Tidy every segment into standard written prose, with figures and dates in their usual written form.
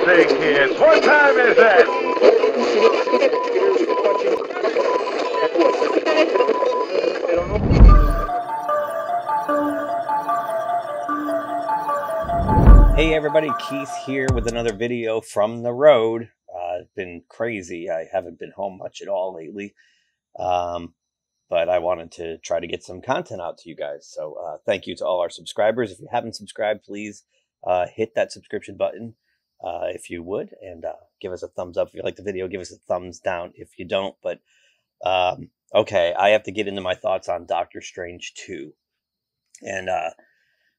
say, kids? What time is it? Hey everybody, Keith here with another video from the road. It's been crazy. I haven't been home much at all lately. But I wanted to try to get some content out to you guys. So thank you to all our subscribers. If you haven't subscribed, please hit that subscription button if you would. And give us a thumbs up if you like the video. Give us a thumbs down if you don't. But okay, I have to get into my thoughts on Doctor Strange 2. And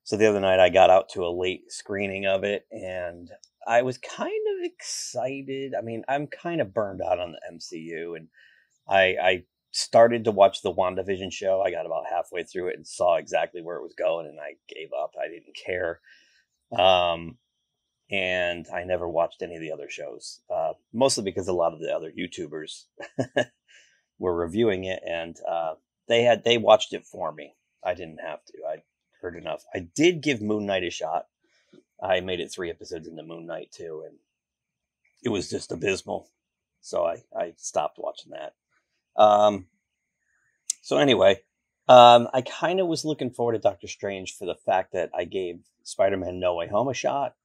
so the other night I got out to a late screening of it. And I was kind of excited. I mean, I'm kind of burned out on the MCU. And I started to watch the WandaVision show. I got about halfway through it and saw exactly where it was going, and I gave up. I didn't care. And I never watched any of the other shows, mostly because a lot of the other YouTubers were reviewing it, and they watched it for me. I didn't have to. I heard enough. I did give Moon Knight a shot. I made it 3 episodes into Moon Knight too, and it was just abysmal. So I stopped watching that. So anyway, I kind of was looking forward to Doctor Strange for the fact that I gave Spider-Man No Way Home a shot,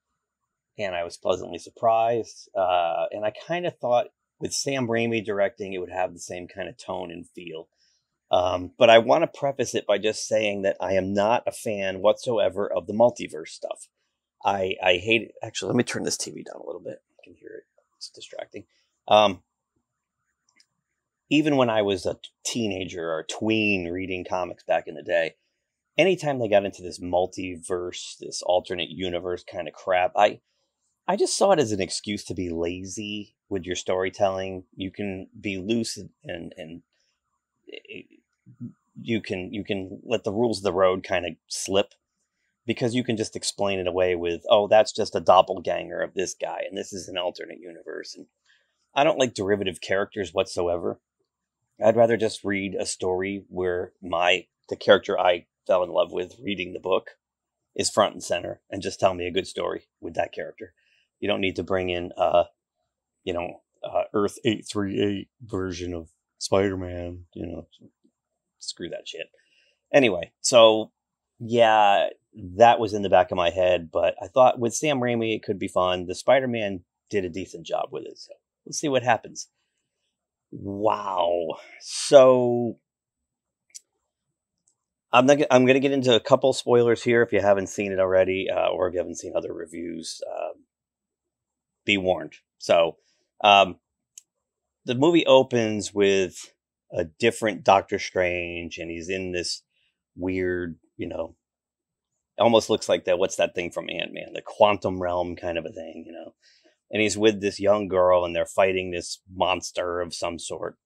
and I was pleasantly surprised. And I kind of thought with Sam Raimi directing, it would have the same kind of tone and feel. But I want to preface it by just saying that I am not a fan whatsoever of the multiverse stuff. I hate it. Actually, let me turn this TV down a little bit. I can hear it. It's distracting. Even when I was a teenager or a tween reading comics back in the day, anytime they got into this multiverse, this alternate universe kind of crap, I just saw it as an excuse to be lazy with your storytelling. You can be loose and you can let the rules of the road kind of slip, because you can just explain it away with, oh, that's just a doppelganger of this guy, and this is an alternate universe. And I don't like derivative characters whatsoever. I'd rather just read a story where the character I fell in love with reading the book is front and center, and just tell me a good story with that character. You don't need to bring in, Earth 838 version of Spider-Man, screw that shit. Anyway, so yeah, that was in the back of my head, but I thought with Sam Raimi, it could be fun. The Spider-Man did a decent job with it, so let's see what happens. Wow. So I'm going to get into a couple spoilers here if you haven't seen it already, or if you haven't seen other reviews. Be warned. So the movie opens with a different Doctor Strange, and he's in this weird, almost looks like what's that thing from Ant-Man, the quantum realm kind of a thing, And he's with this young girl, and they're fighting this monster of some sort.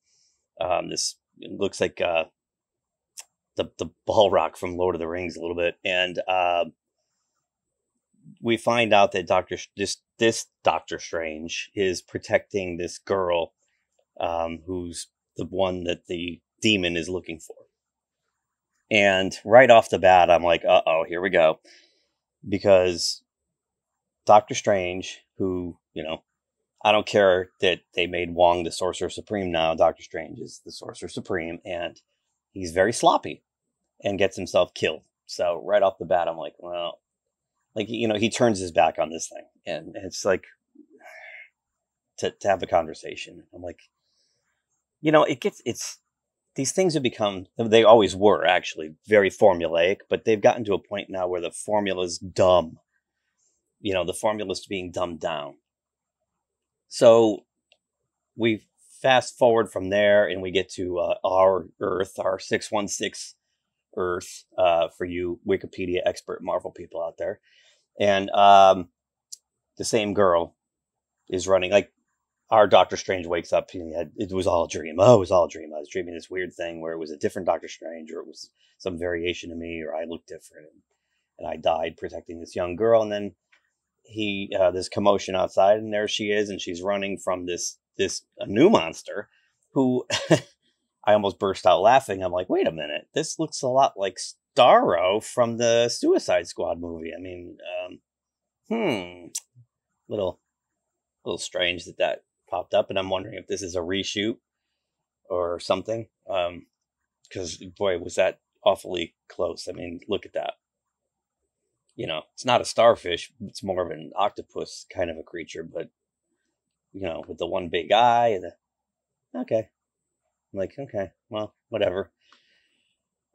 It looks like the Balrog from Lord of the Rings a little bit, and we find out that this Doctor Strange is protecting this girl, who's the one that the demon is looking for. And right off the bat, I'm like, uh-oh, here we go, because Doctor Strange, who, I don't care that they made Wong the Sorcerer Supreme now. Doctor Strange is the Sorcerer Supreme, and he's very sloppy and gets himself killed. So right off the bat, I'm like, well, he turns his back on this thing, and it's like to have a conversation. I'm like, these things have become, they always were actually very formulaic, but they've gotten to a point now where the formula's dumb. The formula's being dumbed down. So we fast forward from there, and we get to our Earth, our 616 Earth, for you Wikipedia expert Marvel people out there. And the same girl is running. Like, our Doctor Strange wakes up, and it was all a dream. Oh, it was all a dream. I was dreaming this weird thing where it was a different Doctor Strange, or it was some variation of me, or I looked different. And I died protecting this young girl, and then there's commotion outside, and there she is, and she's running from a new monster who I almost burst out laughing. I'm like, wait a minute, this looks a lot like Starro from the Suicide Squad movie. I mean, little little strange that that popped up, and I'm wondering if this is a reshoot or something. Because boy, was that awfully close. I mean, look at that. You know, it's not a starfish; it's more of an octopus kind of a creature, but you know, with the one big eye and okay, I'm like, okay, well, whatever.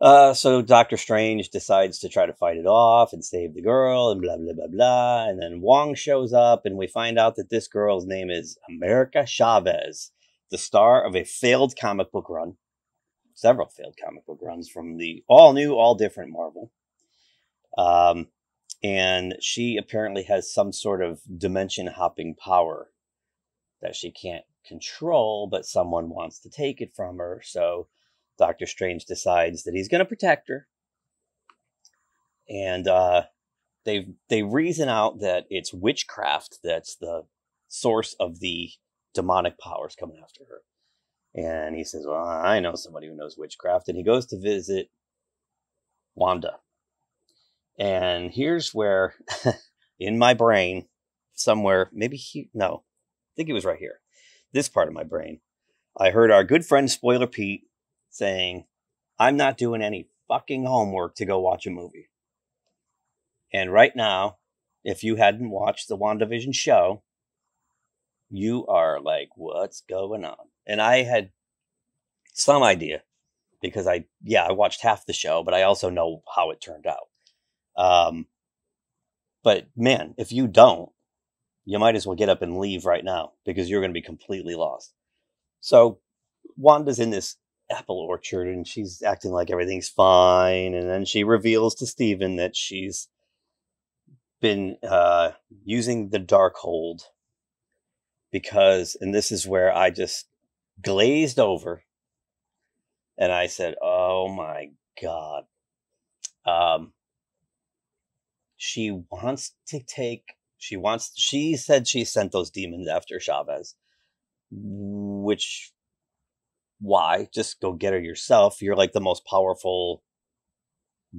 So Doctor Strange decides to try to fight it off and save the girl and blah, blah, blah, blah. And then Wong shows up and we find out that this girl's name is America Chavez, the star of a failed comic book run, several failed comic book runs from the all new, all different Marvel. And she apparently has some sort of dimension hopping power that she can't control, but someone wants to take it from her. So Doctor Strange decides that he's going to protect her. And they reason out that it's witchcraft that's the source of the demonic powers coming after her. And he says, well, I know somebody who knows witchcraft. And he goes to visit Wanda. And here's where, in my brain, somewhere, maybe I think it was right here. This part of my brain, I heard our good friend Spoiler Pete saying, I'm not doing any fucking homework to go watch a movie. And right now, if you hadn't watched the WandaVision show, you are like, what's going on? And I had some idea because I watched half the show, but I also know how it turned out. But man, if you don't, you might as well get up and leave right now because you're going to be completely lost. So Wanda's in this apple orchard and she's acting like everything's fine. And then she reveals to Steven that she's been using the Darkhold because, and this is where I just glazed over and I said, oh my God. She said she sent those demons after Chavez, which, why? Just go get her yourself. You're like the most powerful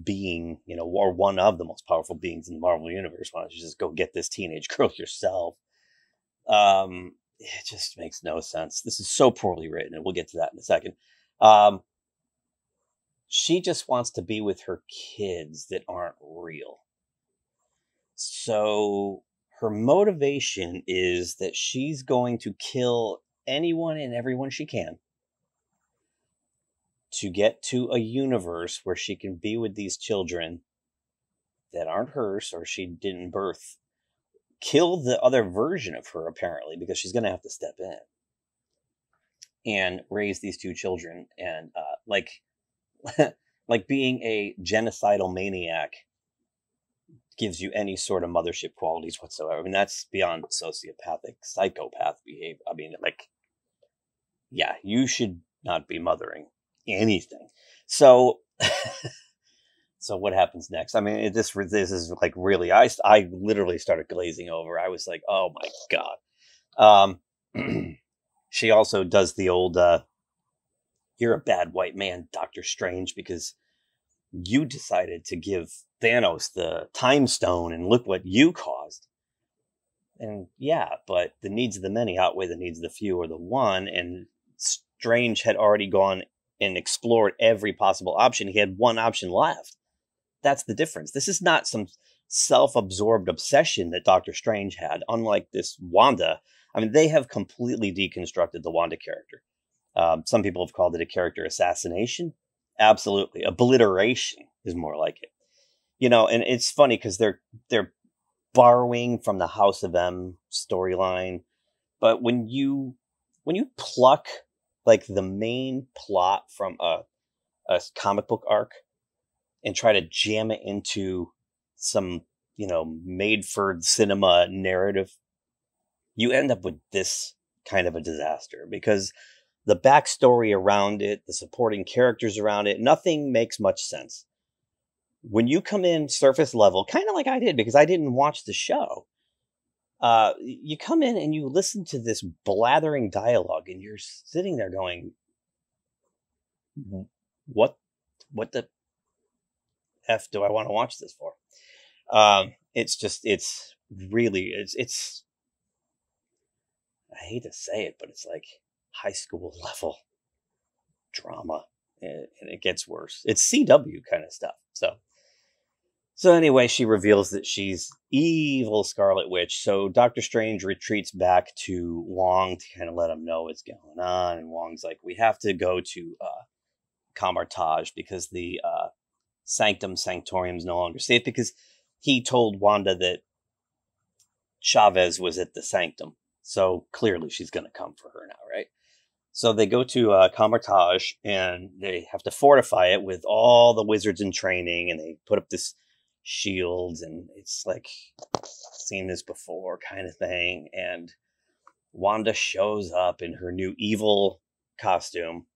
being, you know, or one of the most powerful beings in the Marvel Universe. Why don't you just go get this teenage girl yourself? It just makes no sense. This is so poorly written, and we'll get to that in a second. She just wants to be with her kids that aren't real. So her motivation is that she's going to kill anyone and everyone she can to get to a universe where she can be with these children that aren't hers or she didn't birth. Kill the other version of her, apparently, because she's going to have to step in and raise these two children. And like being a genocidal maniac gives you any sort of mothership qualities whatsoever. I mean, that's beyond sociopathic, psychopath behavior. I mean, like, yeah, you should not be mothering anything. So, so what happens next? I mean, this is like really, I literally started glazing over. I was like, oh my God. She also does the old, you're a bad white man, Doctor Strange, because you decided to give Thanos the time stone and look what you caused. And yeah, but the needs of the many outweigh the needs of the few or the one. And Strange had already gone and explored every possible option. He had one option left. That's the difference. This is not some self-absorbed obsession that Doctor Strange had, unlike this Wanda. I mean, they have completely deconstructed the Wanda character. Some people have called it a character assassination. Absolutely. Obliteration is more like it. You know, and it's funny because they're borrowing from the House of M storyline. But when you pluck like the main plot from a comic book arc and try to jam it into some, you know, made for cinema narrative, you end up with this kind of a disaster because the backstory around it, the supporting characters around it, nothing makes much sense. When you come in surface level, kind of like I did because I didn't watch the show, you come in and you listen to this blathering dialogue and you're sitting there going, what the F do I want to watch this for? It's just, it's really, it's I hate to say it, but it's like high school level drama, and it gets worse. It's CW kind of stuff. So anyway, she reveals that she's evil Scarlet Witch. So Doctor Strange retreats back to Wong to kind of let him know what's going on. And Wong's like, we have to go to Camartage because the Sanctum Sanctorium is no longer safe, because he told Wanda that Chavez was at the Sanctum. So clearly she's going to come for her now, right? So they go to Camartage, and they have to fortify it with all the wizards in training, and they put up this shields, and it's like, seen this before kind of thing. And Wanda shows up in her new evil costume,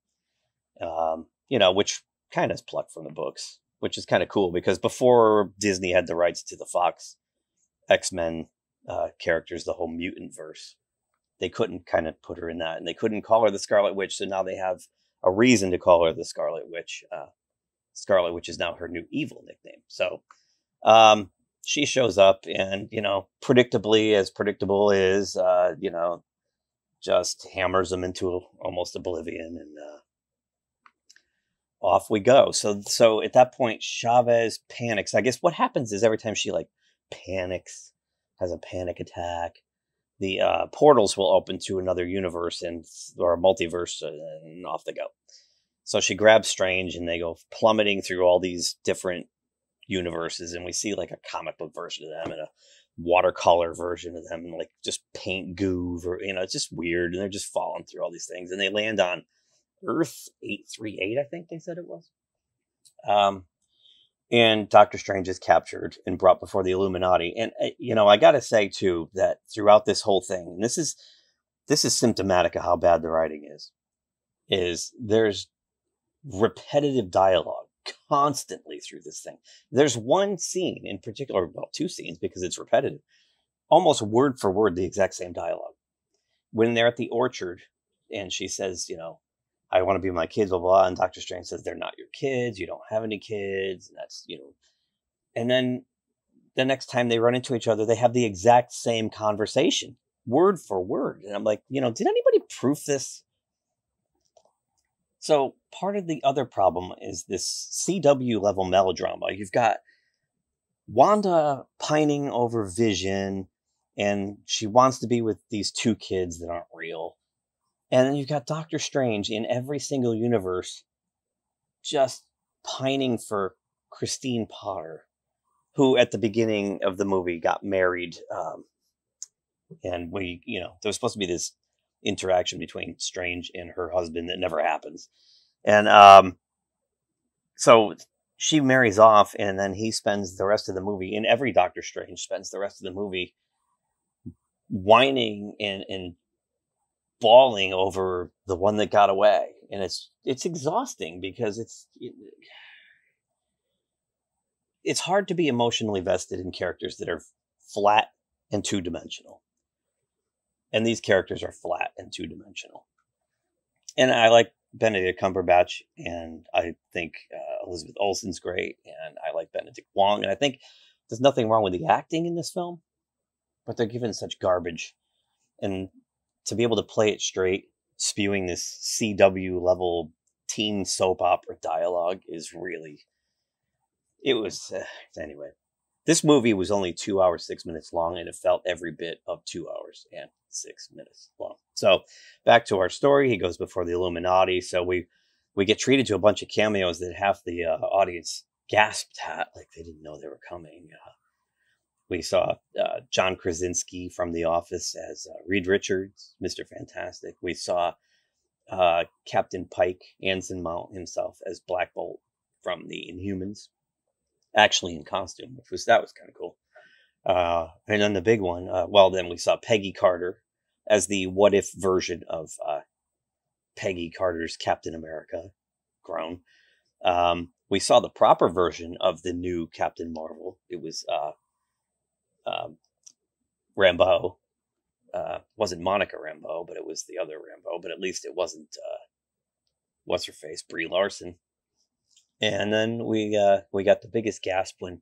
which kind of is plucked from the books, which is kind of cool, because before Disney had the rights to the Fox X-Men characters, the whole mutant verse, they couldn't kind of put her in that, and they couldn't call her the Scarlet Witch. So now they have a reason to call her the Scarlet Witch. Scarlet Witch is now her new evil nickname. So she shows up, and, predictably, as predictable is, just hammers them into almost oblivion, and off we go. So at that point, Chavez panics. I guess what happens is every time she panics, has a panic attack, the portals will open to another universe or a multiverse, and off they go. So she grabs Strange, and they go plummeting through all these different universes, and we see a comic book version of them and a watercolor version of them, and just paint goo, or it's just weird, and they're just falling through all these things, and they land on Earth 838, I think they said it was. And Doctor Strange is captured and brought before the Illuminati. And I gotta say too that throughout this whole thing, and this is symptomatic of how bad the writing is there's repetitive dialogue constantly through this thing. There's one scene in particular, well, two scenes, because it's repetitive, almost word for word the exact same dialogue. When they're at the orchard, and she says, I want to be with my kids, blah, blah, and Doctor Strange says, they're not your kids, you don't have any kids, and that's, and then the next time they run into each other, they have the exact same conversation, word for word. And I'm like, did anybody proof this? So part of the other problem is this CW level melodrama. You've got Wanda pining over Vision, and she wants to be with these two kids that aren't real. And then you've got Doctor Strange in every single universe just pining for Christine Potter, who at the beginning of the movie got married. And there was supposed to be this interaction between Strange and her husband that never happens. And so she marries off, and then he spends the rest of the movie, in every Doctor Strange spends the rest of the movie whining and bawling over the one that got away. And it's exhausting, because it's hard to be emotionally vested in characters that are flat and two-dimensional. And these characters are flat and two-dimensional. And I like Benedict Cumberbatch, and I think Elizabeth Olsen's great, and I like Benedict Wong, and I think there's nothing wrong with the acting in this film, but they're given such garbage. And to be able to play it straight, spewing this CW level teen soap opera dialogue is really, anyway. This movie was only 2 hours, 6 minutes long, and it felt every bit of 2 hours and 6 minutes long. So back to our story. He goes before the Illuminati. So we get treated to a bunch of cameos that half the audience gasped at, like they didn't know they were coming. We saw John Krasinski from The Office as Reed Richards, Mr. Fantastic. We saw Captain Pike, Anson Mount himself, as Black Bolt from the Inhumans, actually in costume, that was kind of cool. And then the big one, then we saw Peggy Carter as the what-if version of Peggy Carter's Captain America, grown. We saw the proper version of the new Captain Marvel. It was Rambeau. Wasn't Monica Rambeau, but it was the other Rambeau. But at least it wasn't what's her face, Brie Larson. And then we got the biggest gasp when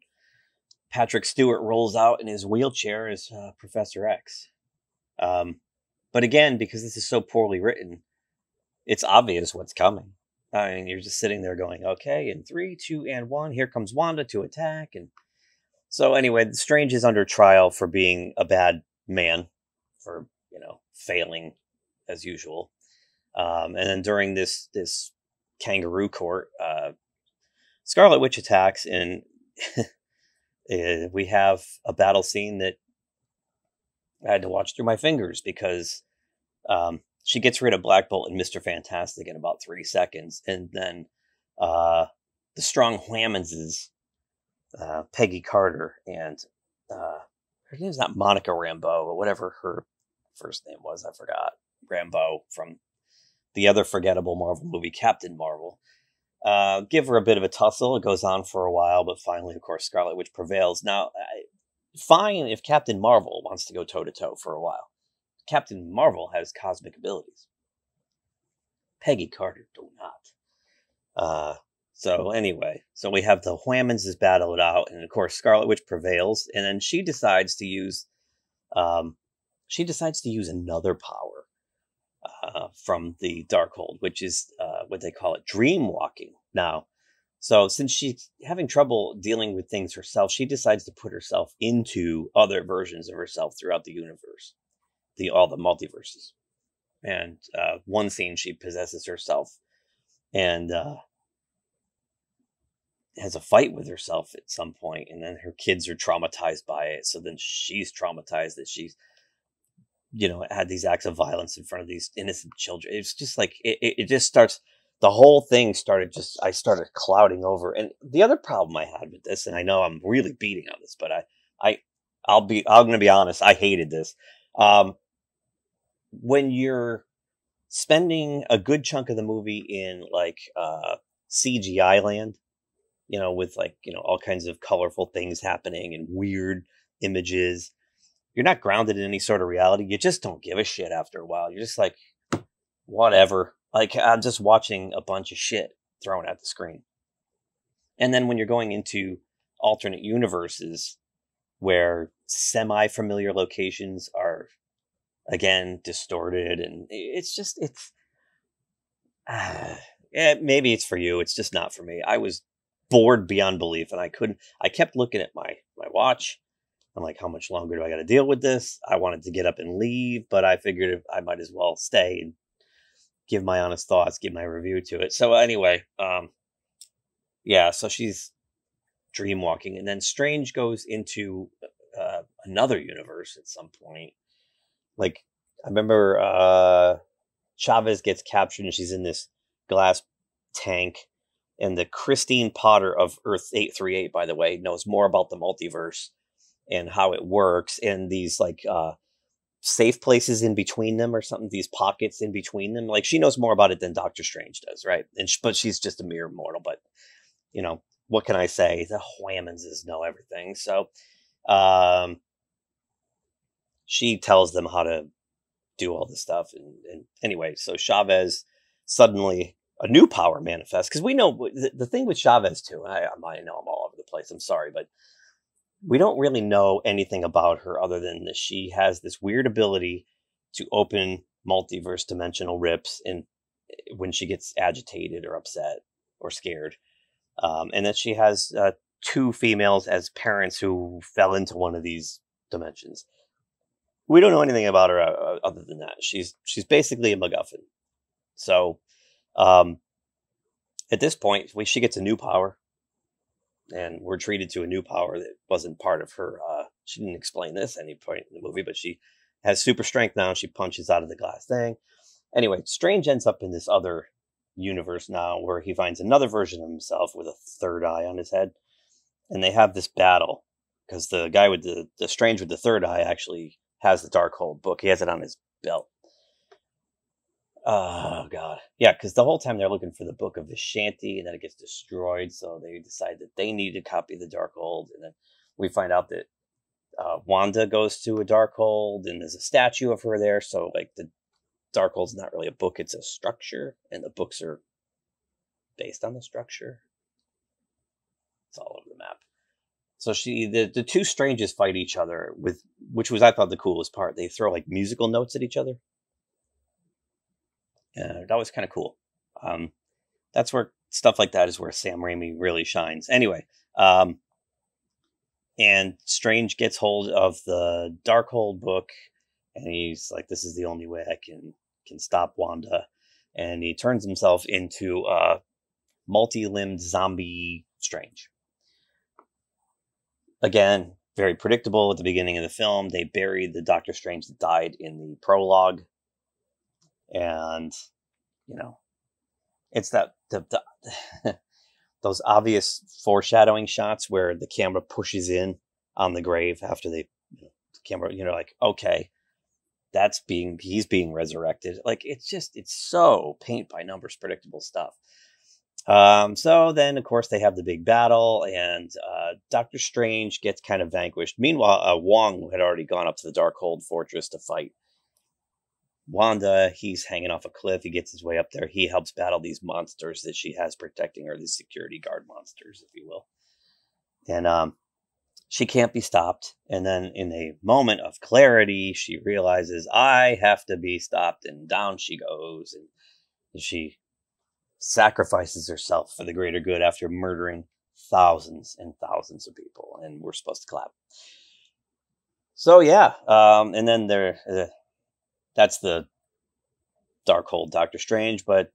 Patrick Stewart rolls out in his wheelchair as Professor X. But again, because this is so poorly written, it's obvious what's coming. I mean, you're just sitting there going, okay, in 3, 2, and 1, here comes Wanda to attack. And so anyway, Strange is under trial for being a bad man, for, failing as usual. And then during this kangaroo court, Scarlet Witch attacks, and we have a battle scene that I had to watch through my fingers because she gets rid of Black Bolt and Mr. Fantastic in about 3 seconds. And then the strong Whammonses, Peggy Carter, and her name's not Monica Rambeau, but whatever her first name was, I forgot. Rambeau from the other forgettable Marvel movie, Captain Marvel. Give her a bit of a tussle. It goes on for a while, but finally, of course, Scarlet Witch prevails. Now, fine if Captain Marvel wants to go toe-to-toe for a while. Captain Marvel has cosmic abilities. Peggy Carter do not. So anyway, so we have the Whammonses battle it out, and of course Scarlet Witch prevails, and then she decides to use another power from the Darkhold, which is what they call it, dream walking. Now, so since she's having trouble dealing with things herself, she decides to put herself into other versions of herself throughout the universe, all the multiverses. And one scene, she possesses herself and has a fight with herself at some point, and then her kids are traumatized by it. So then she's traumatized that she's, had these acts of violence in front of these innocent children. It's just like it just starts. The whole thing I started clouding over. And the other problem I had with this, and I know I'm really beating on this, but I'm going to be honest, I hated this. When you're spending a good chunk of the movie in like CGI land, with like, all kinds of colorful things happening and weird images, you're not grounded in any sort of reality. You just don't give a shit after a while. You're just like, whatever. Like, I'm just watching a bunch of shit thrown at the screen. And then when you're going into alternate universes where semi-familiar locations are, again, distorted, and maybe it's for you. It's just not for me. I was bored beyond belief, and I kept looking at my watch. I'm like, how much longer do I got to deal with this? I wanted to get up and leave, but I figured I might as well stay and give my honest thoughts, give my review to it. So anyway, so she's dream walking, and then Strange goes into another universe at some point. Like, I remember Chavez gets captured, and she's in this glass tank, and the Christine Potter of Earth 838, by the way, knows more about the multiverse and how it works, and these like safe places in between them or something, these pockets in between them. Like, she knows more about it than Doctor Strange does, right? But she's just a mere mortal. But what can I say? The Whammonses know everything. So she tells them how to do all this stuff. And anyway, so Chavez, suddenly a new power manifests, because we know the thing with Chavez too. I know I'm all over the place. I'm sorry, but we don't really know anything about her other than that she has this weird ability to open multiverse dimensional rips, and when she gets agitated or upset or scared, and that she has 2 females as parents who fell into one of these dimensions. We don't know anything about her other than that. She's basically a MacGuffin. So at this point, she gets a new power. And we're treated to a new power that wasn't part of her. She didn't explain this at any point in the movie, but she has super strength now, and she punches out of the glass thing. Anyway, Strange ends up in this other universe now where he finds another version of himself with a third eye on his head. And they have this battle because the guy with the Strange with the third eye actually has the Darkhold book. He has it on his belt. Oh, God. Yeah, because the whole time they're looking for the Book of Vishanti, and then it gets destroyed, so they decide that they need to copy the Darkhold, and then we find out that Wanda goes to a Darkhold, and there's a statue of her there, so, like, the Darkhold's not really a book, it's a structure, and the books are based on the structure. It's all over the map. So the 2 Stranges fight each other, which was, I thought, the coolest part. They throw, like, musical notes at each other. That was kind of cool. That's where stuff like that is where Sam Raimi really shines. Anyway, and Strange gets hold of the Darkhold book, and he's like, "This is the only way I can stop Wanda," and he turns himself into multi-limbed zombie Strange. Again, very predictable at the beginning of the film. They buried the Doctor Strange that died in the prologue, and it's that the those obvious foreshadowing shots where the camera pushes in on the grave after the camera, like, okay, he's being resurrected. Like, it's so paint by numbers, predictable stuff. So then, of course, they have the big battle, and Doctor Strange gets kind of vanquished. Meanwhile, Wong had already gone up to the Darkhold Fortress to fight Wanda. He's hanging off a cliff. He gets his way up there. He helps battle these monsters that she has protecting her, these security guard monsters, if you will. And she can't be stopped. And then in a moment of clarity, she realizes, I have to be stopped. And down she goes. And she sacrifices herself for the greater good after murdering thousands and thousands of people. And we're supposed to clap. So, yeah. And then that's the Darkhold Doctor Strange. But,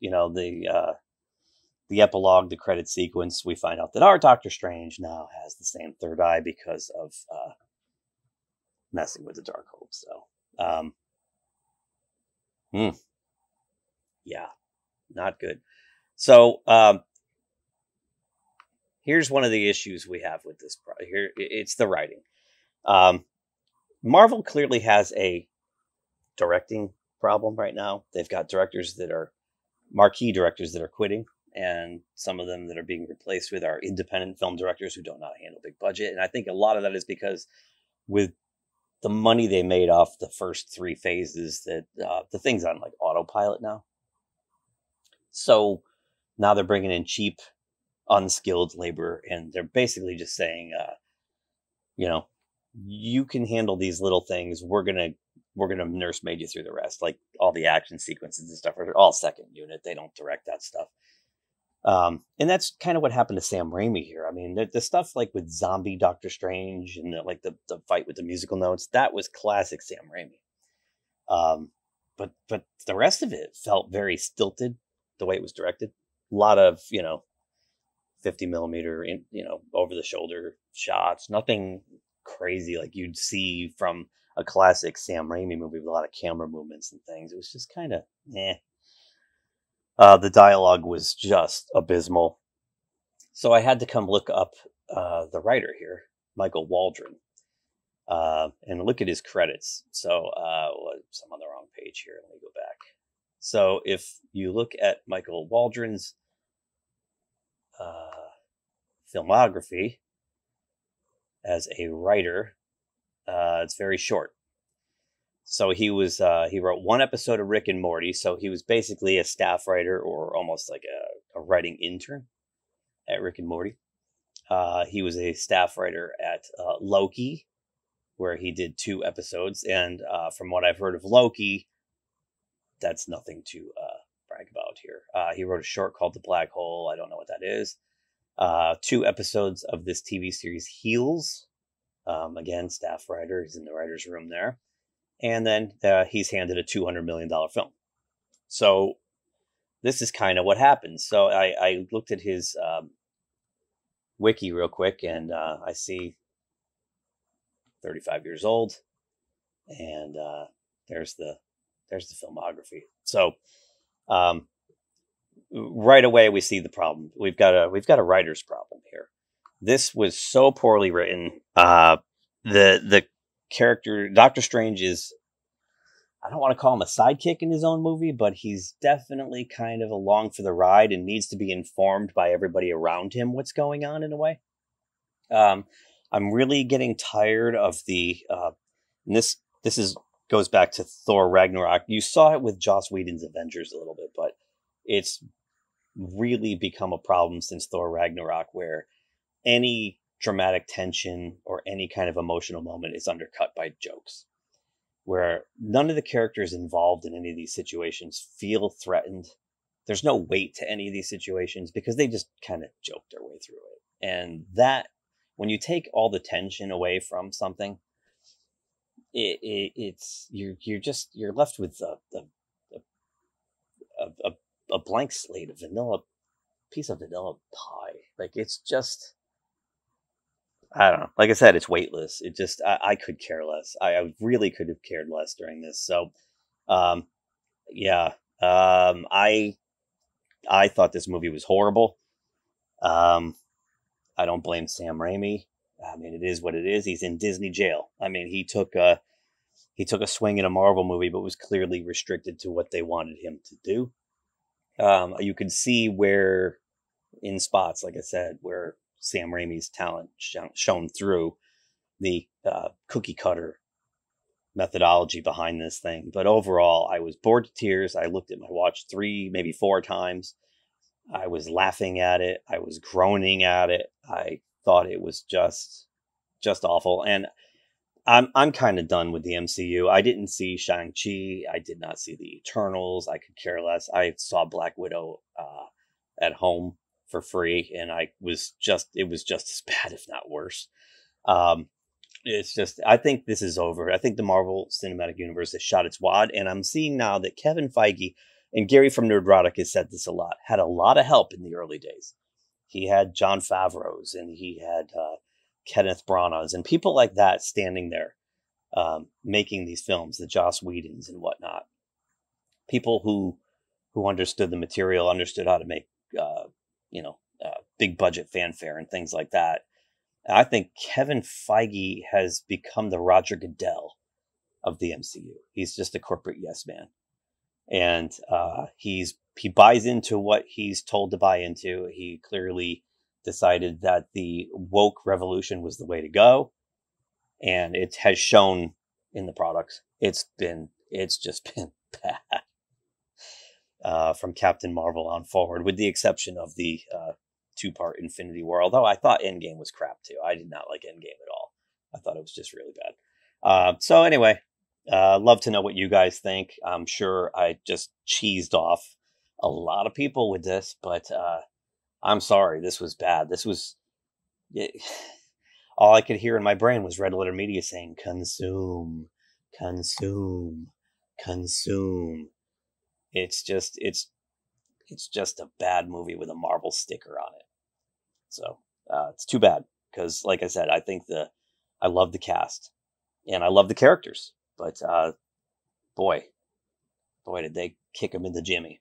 the epilogue, the credit sequence, we find out that our Doctor Strange now has the same third eye because of messing with the Darkhold. So, yeah, not good. So, here's one of the issues we have with this. Here, it's the writing. Marvel clearly has a directing problem right now. They've got marquee directors that are quitting, and some of them that are being replaced with are independent film directors who don't know how to handle big budget. And I think a lot of that is because with the money they made off the first 3 phases, that the thing's on like autopilot now. So now they're bringing in cheap, unskilled labor, and they're basically just saying, you can handle these little things. We're gonna nursemaid you through the rest. Like all the action sequences and stuff are all second unit. They don't direct that stuff. And that's kind of what happened to Sam Raimi here. I mean, the stuff like with zombie Doctor Strange and the fight with the musical notes, that was classic Sam Raimi. But the rest of it felt very stilted the way it was directed. A lot of 50 millimeter over the shoulder shots. Nothing crazy like you'd see from a classic Sam Raimi movie with a lot of camera movements and things. It was just kind of the dialogue was just abysmal. So I had to come look up the writer here, Michael Waldron, and look at his credits. So I'm on the wrong page here. Let me go back. So if you look at Michael Waldron's filmography as a writer, it's very short. So he wrote 1 episode of Rick and Morty. So he was basically a staff writer or almost like a writing intern at Rick and Morty. He was a staff writer at Loki, where he did 2 episodes. And from what I've heard of Loki, that's nothing to brag about here. He wrote a short called The Black Hole. I don't know what that is. 2 episodes of this TV series, Heels. Again, staff writer. He's in the writer's room there. And then he's handed a $200 million film. So this is kind of what happens. So I looked at his wiki real quick, and I see 35 years old, and there's the filmography. So right away we see the problem. We've got a writer's problem here. This was so poorly written. The character Doctor Strange is, I don't want to call him a sidekick in his own movie, but he's definitely kind of along for the ride and needs to be informed by everybody around him what's going on in a way. I'm really getting tired of the and this goes back to Thor Ragnarok. You saw it with Joss Whedon's Avengers a little bit, but it's really become a problem since Thor Ragnarok, where any dramatic tension or any kind of emotional moment is undercut by jokes. where none of the characters involved in any of these situations feel threatened. There's no weight to any of these situations because they just kind of joke their way through it. And that, when you take all the tension away from something, it's you're left with a blank slate, a piece of vanilla pie. Like, it's just, I don't know. Like I said, it's weightless. It just, I could care less. I really could have cared less during this. So, um, yeah, I thought this movie was horrible. I don't blame Sam Raimi. I mean, it is what it is. He's in Disney jail. I mean, he took a swing in a Marvel movie, but was clearly restricted to what they wanted him to do. You could see where, in spots, like I said, where Sam Raimi's talent shone through the cookie cutter methodology behind this thing. But overall, I was bored to tears. I looked at my watch 3, maybe 4 times. I was laughing at it. I was groaning at it. I thought it was just awful. And I'm kind of done with the MCU. I didn't see Shang-Chi. I did not see the Eternals. I could care less. I saw Black Widow at home for free, and it was just as bad, if not worse. It's just, I think this is over. I think the Marvel Cinematic Universe has shot its wad, and I'm seeing now that Kevin Feige, and Gary from Nerdrotic has said this a lot, had a lot of help in the early days. He had Jon Favreau's, and he had Kenneth Branagh's, and people like that standing there making these films, the Joss Whedons and whatnot. People who understood the material, understood how to make big budget fanfare and things like that. And I think Kevin Feige has become the Roger Goodell of the MCU. He's just a corporate yes man. And he buys into what he's told to buy into. He clearly decided that the woke revolution was the way to go, and it has shown in the products. It's just been bad from Captain Marvel on forward, with the exception of the 2-part Infinity War. Although I thought Endgame was crap too. I did not like Endgame at all. I thought it was just really bad. So anyway, love to know what you guys think. I'm sure I just cheesed off a lot of people with this, but I'm sorry. This was bad. This was... all I could hear in my brain was Red Letter Media saying, consume, consume, consume. It's just a bad movie with a Marvel sticker on it. So it's too bad, because like I said, I think I love the cast and I love the characters, but boy, did they kick them into Jimmy.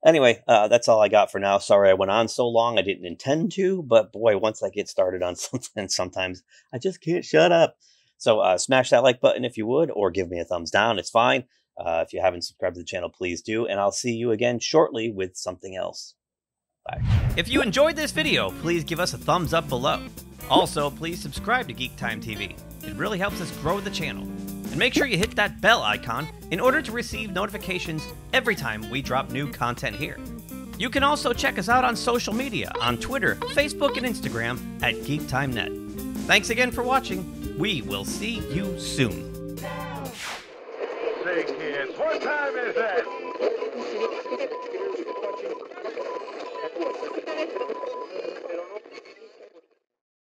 Anyway, that's all I got for now. Sorry I went on so long. I didn't intend to, but boy, once I get started on something, sometimes I just can't shut up. So smash that like button if you would, or give me a thumbs down. It's fine. If you haven't subscribed to the channel, please do, and I'll see you again shortly with something else. Bye. If you enjoyed this video, please give us a thumbs up below. Also, please subscribe to GeekTime TV. It really helps us grow the channel. And make sure you hit that bell icon in order to receive notifications every time we drop new content here. You can also check us out on social media on Twitter, Facebook, and Instagram at GeekTimeNet. Thanks again for watching. We will see you soon. Say, kids, what time is that?